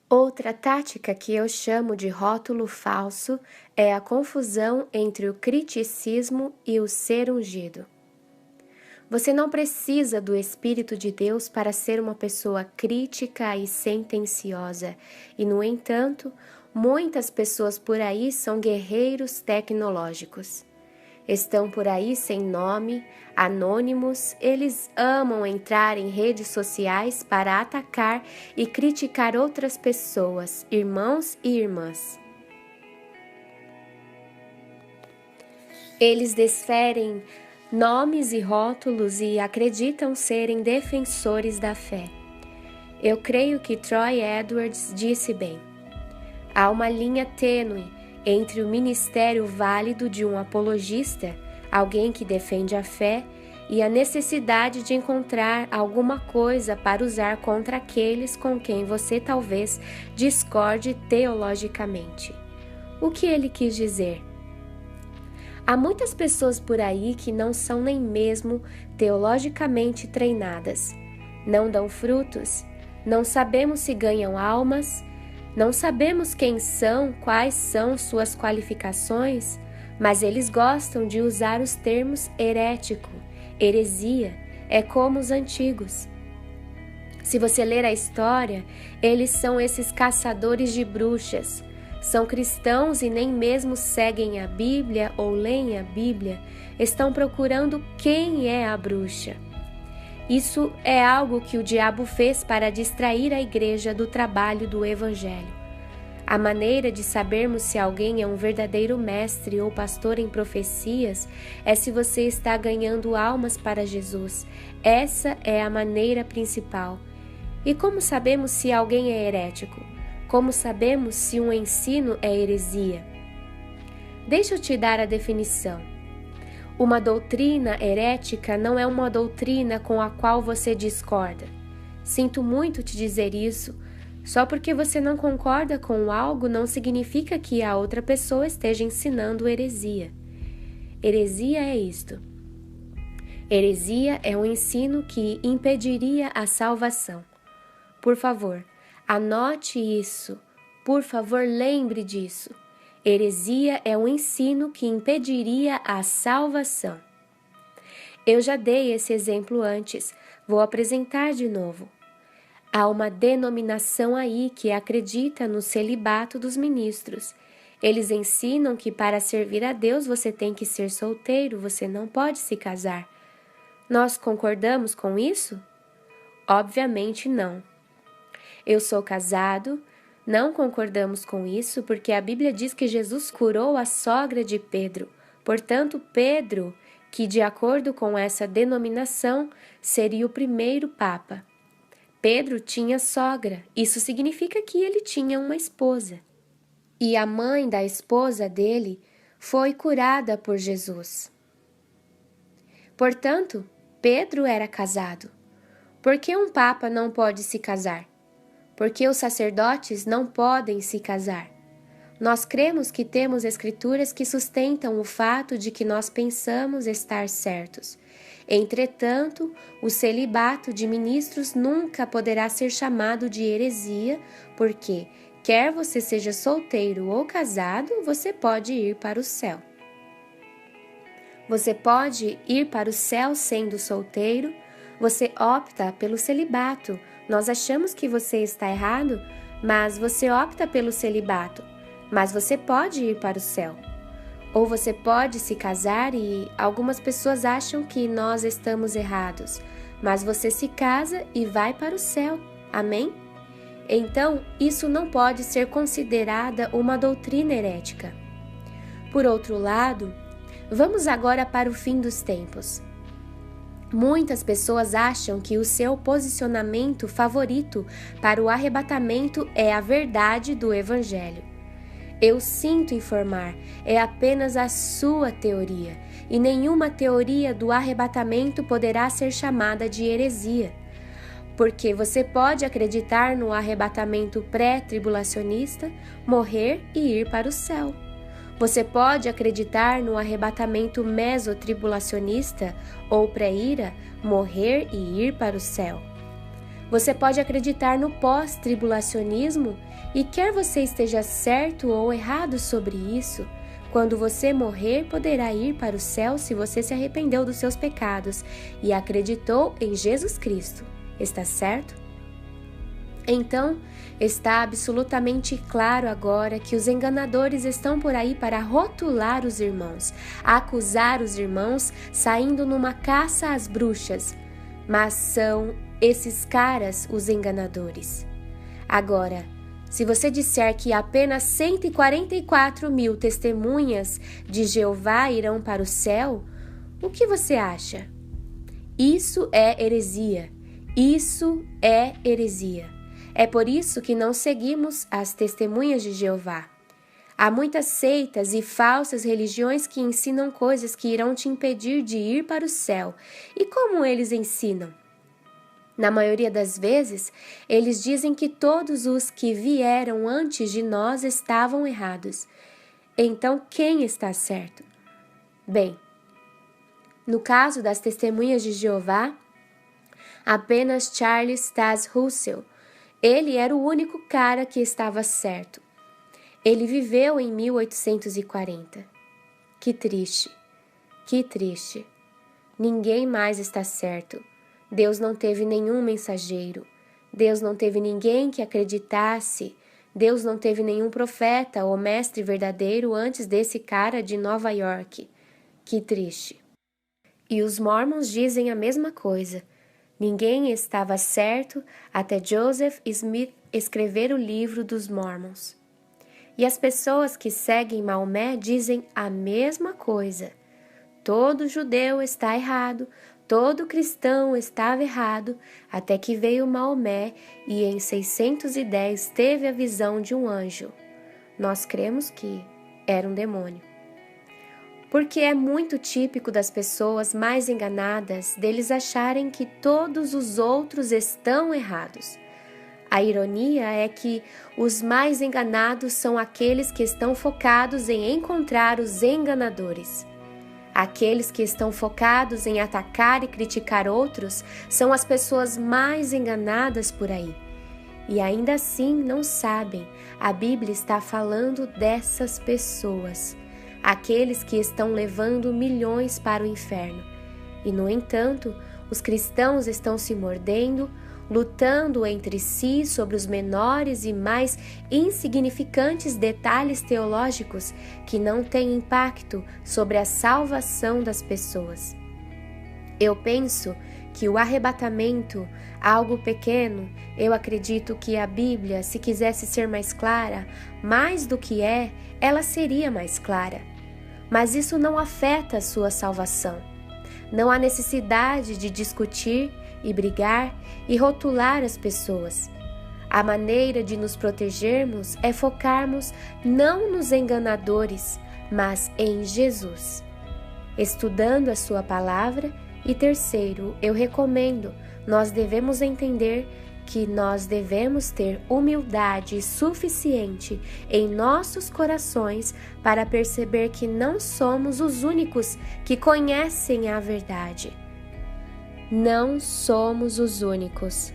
Outra tática que eu chamo de rótulo falso é a confusão entre o criticismo e o ser ungido. Você não precisa do Espírito de Deus para ser uma pessoa crítica e sentenciosa, e, no entanto, muitas pessoas por aí são guerreiros tecnológicos. Estão por aí sem nome, anônimos, eles amam entrar em redes sociais para atacar e criticar outras pessoas, irmãos e irmãs. Eles desferem nomes e rótulos e acreditam serem defensores da fé. Eu creio que Troy Edwards disse bem: há uma linha tênue entre o ministério válido de um apologista, alguém que defende a fé, e a necessidade de encontrar alguma coisa para usar contra aqueles com quem você talvez discorde teologicamente. O que ele quis dizer? Há muitas pessoas por aí que não são nem mesmo teologicamente treinadas, não dão frutos, não sabemos se ganham almas, não sabemos quem são, quais são suas qualificações, mas eles gostam de usar os termos herético, heresia, é como os antigos. Se você ler a história, eles são esses caçadores de bruxas. São cristãos e nem mesmo seguem a Bíblia ou leem a Bíblia, estão procurando quem é a bruxa. Isso é algo que o diabo fez para distrair a igreja do trabalho do Evangelho. A maneira de sabermos se alguém é um verdadeiro mestre ou pastor em profecias é se você está ganhando almas para Jesus. Essa é a maneira principal. E como sabemos se alguém é herético? Como sabemos se um ensino é heresia? Deixa eu te dar a definição. Uma doutrina herética não é uma doutrina com a qual você discorda. Sinto muito te dizer isso. Só porque você não concorda com algo não significa que a outra pessoa esteja ensinando heresia. Heresia é isto. Heresia é um ensino que impediria a salvação. Por favor, anote isso. Por favor, lembre disso. Heresia é um ensino que impediria a salvação. Eu já dei esse exemplo antes, vou apresentar de novo. Há uma denominação aí que acredita no celibato dos ministros. Eles ensinam que para servir a Deus você tem que ser solteiro, você não pode se casar. Nós concordamos com isso? Obviamente não. Eu sou casado. Não concordamos com isso porque a Bíblia diz que Jesus curou a sogra de Pedro. Portanto, Pedro, que de acordo com essa denominação, seria o primeiro papa. Pedro tinha sogra, isso significa que ele tinha uma esposa. E a mãe da esposa dele foi curada por Jesus. Portanto, Pedro era casado. Por que um papa não pode se casar? Porque os sacerdotes não podem se casar. Nós cremos que temos escrituras que sustentam o fato de que nós pensamos estar certos. Entretanto, o celibato de ministros nunca poderá ser chamado de heresia, porque, quer você seja solteiro ou casado, você pode ir para o céu. Você pode ir para o céu sendo solteiro, você opta pelo celibato. Nós achamos que você está errado, mas você opta pelo celibato. Mas você pode ir para o céu. Ou você pode se casar e algumas pessoas acham que nós estamos errados, mas você se casa e vai para o céu. Amém? Então, isso não pode ser considerada uma doutrina herética. Por outro lado, vamos agora para o fim dos tempos. Muitas pessoas acham que o seu posicionamento favorito para o arrebatamento é a verdade do Evangelho. Eu sinto informar, é apenas a sua teoria, e nenhuma teoria do arrebatamento poderá ser chamada de heresia. Porque você pode acreditar no arrebatamento pré-tribulacionista, morrer e ir para o céu. Você pode acreditar no arrebatamento mesotribulacionista ou pré-ira, morrer e ir para o céu. Você pode acreditar no pós-tribulacionismo e quer você esteja certo ou errado sobre isso, quando você morrer poderá ir para o céu se você se arrependeu dos seus pecados e acreditou em Jesus Cristo. Está certo? Então, está absolutamente claro agora que os enganadores estão por aí para rotular os irmãos, acusar os irmãos, saindo numa caça às bruxas. Mas são esses caras os enganadores. Agora, se você disser que apenas 144.000 testemunhas de Jeová irão para o céu, o que você acha? Isso é heresia. Isso é heresia. É por isso que não seguimos as testemunhas de Jeová. Há muitas seitas e falsas religiões que ensinam coisas que irão te impedir de ir para o céu. E como eles ensinam? Na maioria das vezes, eles dizem que todos os que vieram antes de nós estavam errados. Então, quem está certo? Bem, no caso das testemunhas de Jeová, apenas Charles Taze Russell, ele era o único cara que estava certo. Ele viveu em 1840. Que triste, que triste. Ninguém mais está certo. Deus não teve nenhum mensageiro. Deus não teve ninguém que acreditasse. Deus não teve nenhum profeta ou mestre verdadeiro antes desse cara de Nova York. Que triste. E os Mormons dizem a mesma coisa. Ninguém estava certo até Joseph Smith escrever o livro dos Mormons. E as pessoas que seguem Maomé dizem a mesma coisa. Todo judeu está errado, todo cristão estava errado, até que veio Maomé e em 610 teve a visão de um anjo. Nós cremos que era um demônio. Porque é muito típico das pessoas mais enganadas deles acharem que todos os outros estão errados. A ironia é que os mais enganados são aqueles que estão focados em encontrar os enganadores. Aqueles que estão focados em atacar e criticar outros são as pessoas mais enganadas por aí. E ainda assim não sabem, a Bíblia está falando dessas pessoas. Aqueles que estão levando milhões para o inferno. E, no entanto, os cristãos estão se mordendo, lutando entre si sobre os menores e mais insignificantes detalhes teológicos que não têm impacto sobre a salvação das pessoas. Eu penso que o arrebatamento, algo pequeno, eu acredito que a Bíblia, se quisesse ser mais clara, mais do que é, ela seria mais clara. Mas isso não afeta a sua salvação. Não há necessidade de discutir e brigar e rotular as pessoas. A maneira de nos protegermos é focarmos não nos enganadores, mas em Jesus, estudando a sua palavra. E terceiro, eu recomendo, nós devemos entender que nós devemos ter humildade suficiente em nossos corações para perceber que não somos os únicos que conhecem a verdade. Não somos os únicos.